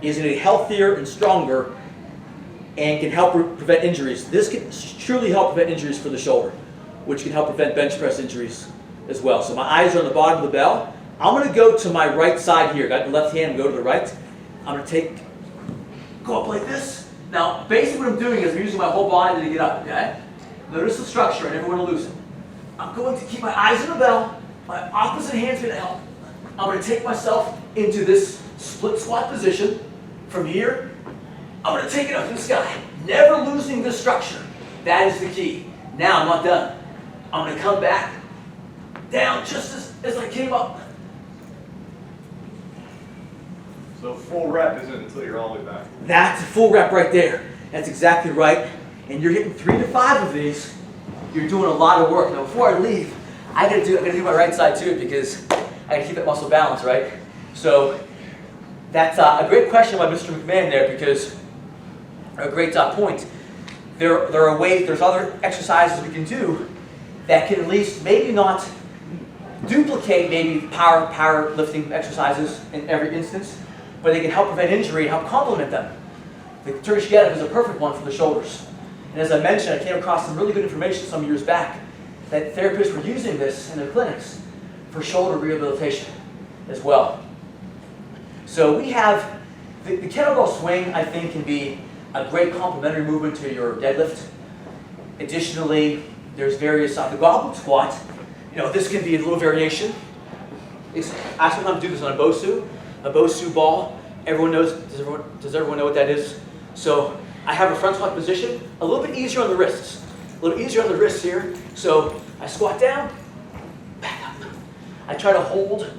is going to be healthier and stronger and can help prevent injuries. This can truly help prevent injuries for the shoulder, which can help prevent bench press injuries as well. So my eyes are on the bottom of the bell. I'm going to go to my right side here. Got the left hand and go to the right. I'm going to go up like this. Now, basically what I'm doing is I'm using my whole body to get up, okay? Notice the structure. I never want to lose it. I'm going to keep my eyes on the bell. My opposite hand's going to help. I'm going to take myself into this split squat position. From here, I'm going to take it up to the sky. Never losing this structure. That is the key. Now I'm not done. I'm going to come back down just as I came up. So full rep isn't until you're all the way back. That's a full rep right there. That's exactly right. And you're hitting 3 to 5 of these. You're doing a lot of work. Now before I leave, I gotta do my right side too, because I gotta keep that muscle balance, right? So that's a great question by Mr. McMahon there, because a great point. There are ways, there's other exercises we can do that can at least maybe not duplicate maybe power lifting exercises in every instance, but they can help prevent injury and help complement them. The Turkish get-up is a perfect one for the shoulders. And as I mentioned, I came across some really good information some years back that therapists were using this in their clinics for shoulder rehabilitation as well. So we have, the kettlebell swing, I think, can be a great complementary movement to your deadlift. Additionally, there's various, the goblet squat, this can be a little variation. I sometimes do this on a Bosu ball. Everyone knows, does everyone know what that is? So I have a front squat position, a little bit easier on the wrists. A little easier on the wrists here. So I squat down, back up. I try to hold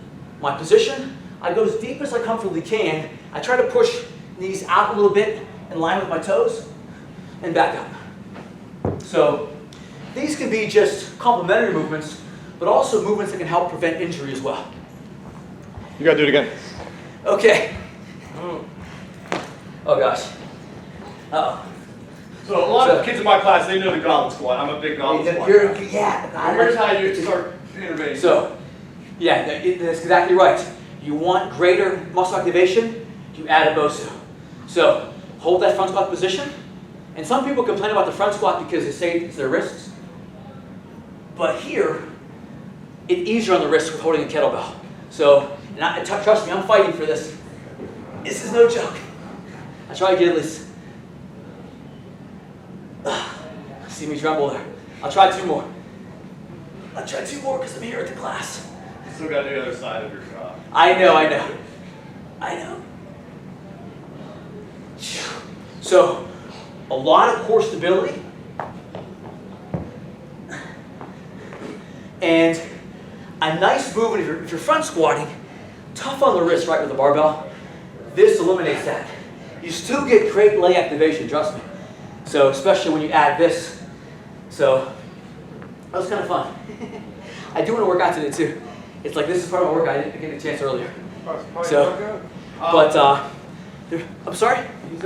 my position. I go as deep as I comfortably can. I try to push knees out a little bit in line with my toes, and back up. So these can be just complementary movements, but also movements that can help prevent injury as well. You gotta do it again. Okay. Oh gosh. Uh-oh. So a lot of kids in my class, they know the goblet squat. I'm a big goblet squat. Here's how you start innovating. So, yeah, that's exactly right. You want greater muscle activation, you add a Bosu. So, hold that front squat position. And some people complain about the front squat because they say it's their wrists. But here, it's easier on the wrists with holding a kettlebell. So, trust me, I'm fighting for this. This is no joke. I try to get at least. See me tremble there. I'll try 2 more. I'll try 2 more because I'm here at the class. You still got the other side of your shot. I know. So, a lot of core stability. And a nice movement if you're front squatting, tough on the wrist, right, with the barbell. This eliminates that. You still get great leg activation, trust me. So, especially when you add this. So, that was kind of fun. I do want to work out today too. It's like this is part of my workout. I didn't get a chance earlier. So, but I'm sorry. You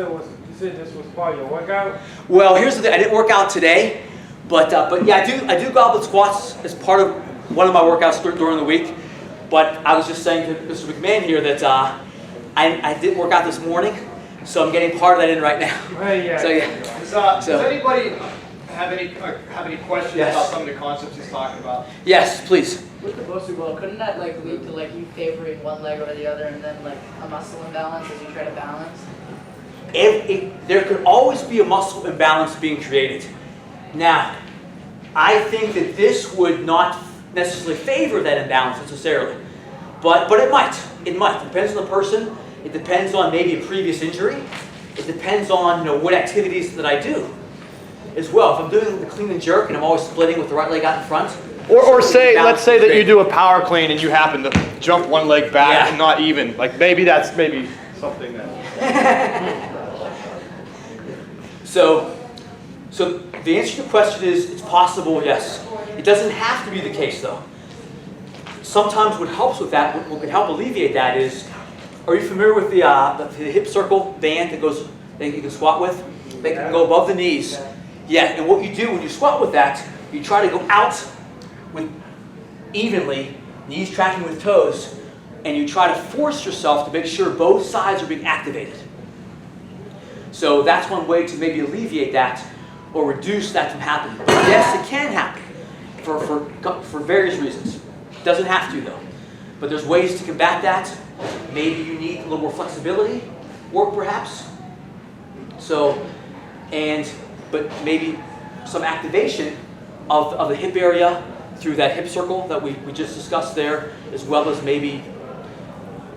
said this was part of your workout. Well, here's the thing. I didn't work out today, but yeah, I do goblet squats as part of one of my workouts during the week. But I was just saying to Mr. McMahon here that I didn't work out this morning, so I'm getting part of that in right now. Yeah. So yeah. Does anybody have any questions about some of the concepts he's talking about? Yes, please. With the Bosu ball, couldn't that lead to you favoring one leg over the other and then a muscle imbalance as you try to balance? There could always be a muscle imbalance being created. Now, I think that this would not necessarily favor that imbalance necessarily, but it might. It might. It depends on the person. It depends on maybe a previous injury. It depends on what activities that I do as well. If I'm doing the clean and jerk and I'm always splitting with the right leg out in front. Or let's say that you do a power clean and you happen to jump one leg back and not even. Maybe that's something that. So the answer to your question is it's possible, yes. It doesn't have to be the case though. Sometimes what helps with that, what can help alleviate that is, are you familiar with the hip circle band that you can squat with? They can go above the knees. Yeah, and what you do when you squat with that, you try to go out with evenly, knees tracking with toes, and you try to force yourself to make sure both sides are being activated. So that's one way to maybe alleviate that or reduce that from happening. Yes, it can happen for various reasons. It doesn't have to though. But there's ways to combat that. Maybe you need a little more flexibility work perhaps. So, but maybe some activation of the hip area through that hip circle that we just discussed there, as well as maybe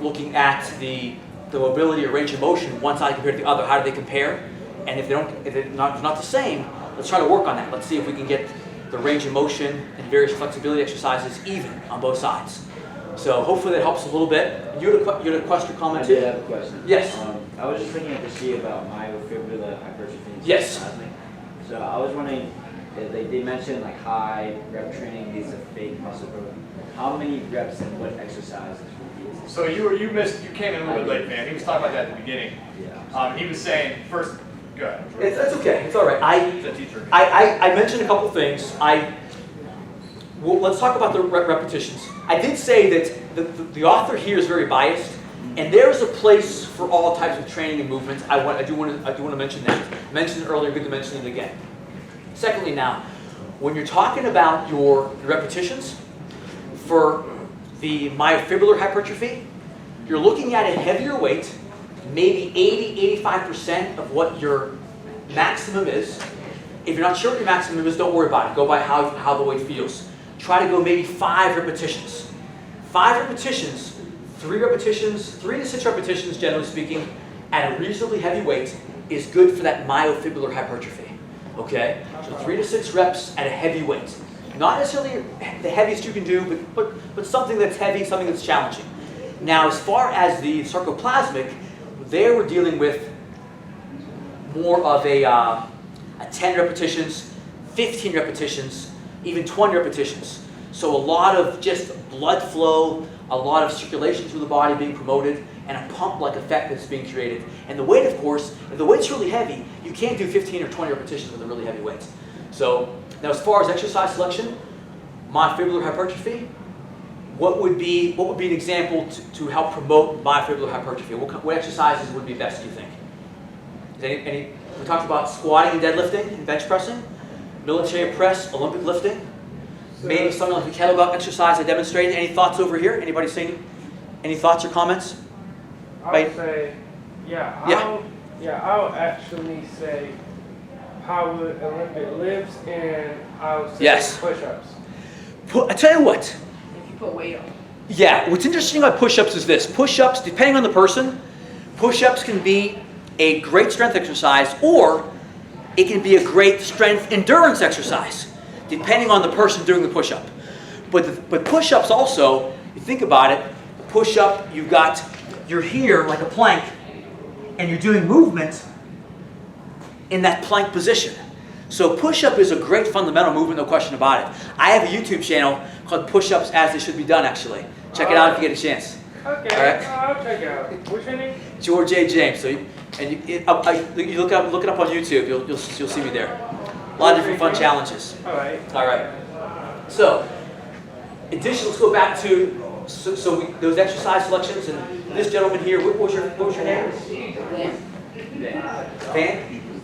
looking at the mobility or range of motion, one side compared to the other. How do they compare? And if they're not the same, let's try to work on that. Let's see if we can get the range of motion and various flexibility exercises even on both sides. So hopefully that helps a little bit. You had a question or comment too? I did have a question. Yes. I was just looking at the sheet about myofibrillar hypertrophy. And Yes. sarcoplasmic. So I was wondering, they did mention like high rep training leads to fake muscle growth. How many reps and what exercises would be? So you came in a little bit late, man. He was talking about that at the beginning. Yeah. He was saying, first, go ahead. It's okay. It's all right. He's a teacher. I mentioned a couple things. Well, let's talk about the repetitions. I did say that the author here is very biased, and there is a place for all types of training and movements. I do want to mention that. I mentioned it earlier. Good to mention it again. Secondly, now, when you're talking about your repetitions for the myofibrillar hypertrophy, you're looking at a heavier weight, maybe 80-85% of what your maximum is. If you're not sure what your maximum is, don't worry about it. Go by how the weight feels. Try to go maybe 5 repetitions. 5 repetitions, 3 to 6 repetitions, generally speaking, at a reasonably heavy weight is good for that myofibrillar hypertrophy. Okay? So 3 to 6 reps at a heavy weight. Not necessarily the heaviest you can do, but something that's heavy, something that's challenging. Now, as far as the sarcoplasmic, there we're dealing with more of a 10 repetitions, 15 repetitions, even 20 repetitions. So a lot of just blood flow, a lot of circulation through the body being promoted, and a pump-like effect that's being created. And the weight, of course, if the weight's really heavy, you can't do 15 or 20 repetitions with a really heavy weight. So now as far as exercise selection, myofibrillar hypertrophy, what would be an example to help promote myofibrillar hypertrophy? What exercises would be best, do you think? Is we talked about squatting and deadlifting and bench pressing, military press, Olympic lifting, maybe something like the kettlebell exercise I demonstrated. Any thoughts over here? Anybody saying any thoughts or comments? I would say, I would actually say power Olympic lifts, and I would say Yes. push-ups. I tell you what. If you put weight on. Yeah, what's interesting about push-ups is this. Push-ups, depending on the person, push-ups can be a great strength exercise, or it can be a great strength endurance exercise, depending on the person doing the push-up. But push-ups also, you think about it, push-up, you're here like a plank, and you're doing movement in that plank position. So push-up is a great fundamental movement, no question about it. I have a YouTube channel called Push-Ups As They Should Be Done, actually. Check it out if you get a chance. Okay, All right. I'll check it out. What's your name? George A. James. So you look it up on YouTube. You'll see me there. A lot of different fun challenges. All right. All right. So, addition. Let's go back to those exercise selections. And this gentleman here. What was your name?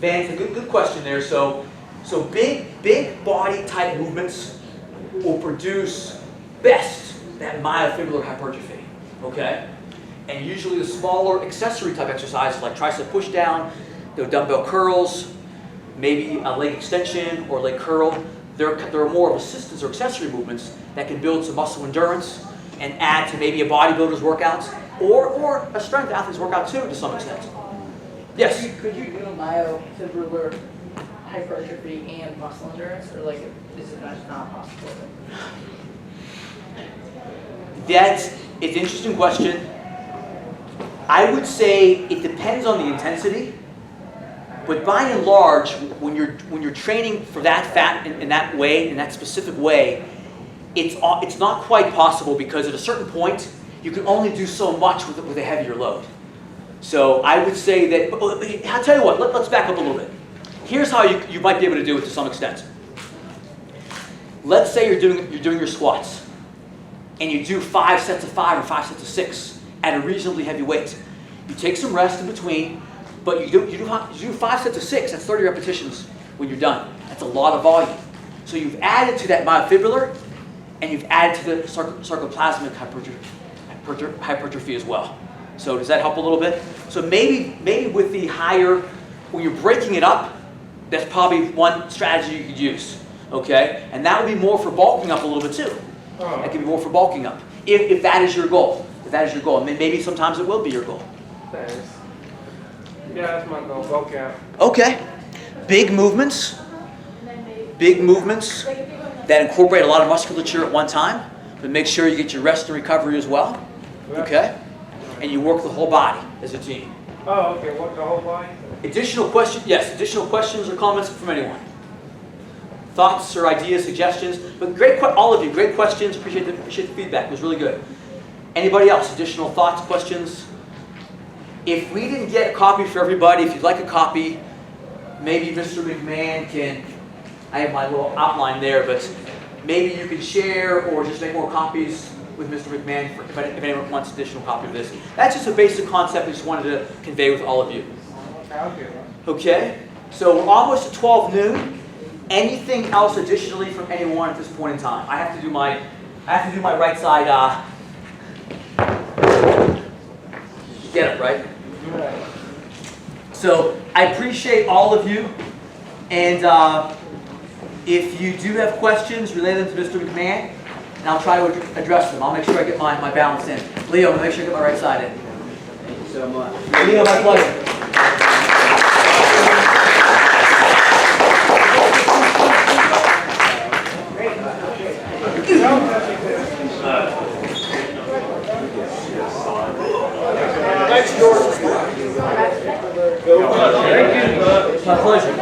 Van's a good question there. So big body type movements will produce best that myofibrillar hypertrophy. Okay. And usually the smaller accessory type exercises like tricep push down, dumbbell curls, maybe a leg extension or leg curl, there are more of assistance or accessory movements that can build some muscle endurance and add to maybe a bodybuilder's workout or a strength athlete's workout too to some extent. Yes? Could you do myofibrillar hypertrophy and muscle endurance, or like is it not possible? It's an interesting question. I would say it depends on the intensity, but by and large, when you're training for that fat in that way, in that specific way, it's not quite possible because at a certain point you can only do so much with a heavier load. So I would say that. I'll tell you what. Let's back up a little bit. Here's how you might be able to do it to some extent. Let's say you're doing your squats. and you do 5 sets of 5 or 5 sets of 6 at a reasonably heavy weight. You take some rest in between, but you do 5 sets of 6, that's 30 repetitions when you're done. That's a lot of volume. So you've added to that myofibrillar, and you've added to the sarcoplasmic hypertrophy as well. So does that help a little bit? So maybe with the higher, when you're breaking it up, that's probably one strategy you could use. Okay? And that would be more for bulking up a little bit too. That could be more for bulking up. If that is your goal. If that is your goal. And maybe sometimes it will be your goal. Thanks. Yeah, that's my goal. Bulk out. Okay. Big movements that incorporate a lot of musculature at one time, but make sure you get your rest and recovery as well. Okay? And you work the whole body as a team. Oh, okay. Work the whole body? Additional questions? Yes, additional questions or comments from anyone? Thoughts or ideas, suggestions? But all of you, great questions. Appreciate the feedback. It was really good. Anybody else? Additional thoughts, questions? If we didn't get a copy for everybody, if you'd like a copy, maybe Mr. McMahon can, I have my little outline there, but maybe you can share or just make more copies with Mr. McMahon if anyone wants additional copy of this. That's just a basic concept I just wanted to convey with all of you. Okay? So we're almost at 12 noon. Anything else additionally from anyone at this point in time? I have to do my right side get up, right? So I appreciate all of you, and if you do have questions, relay them to Mr. McMahon, and I'll try to address them. I'll make sure I get my balance in. Leo, I'm gonna make sure I get my right side in. Thank you so much. Leo, my pleasure. Thanks, George. My pleasure.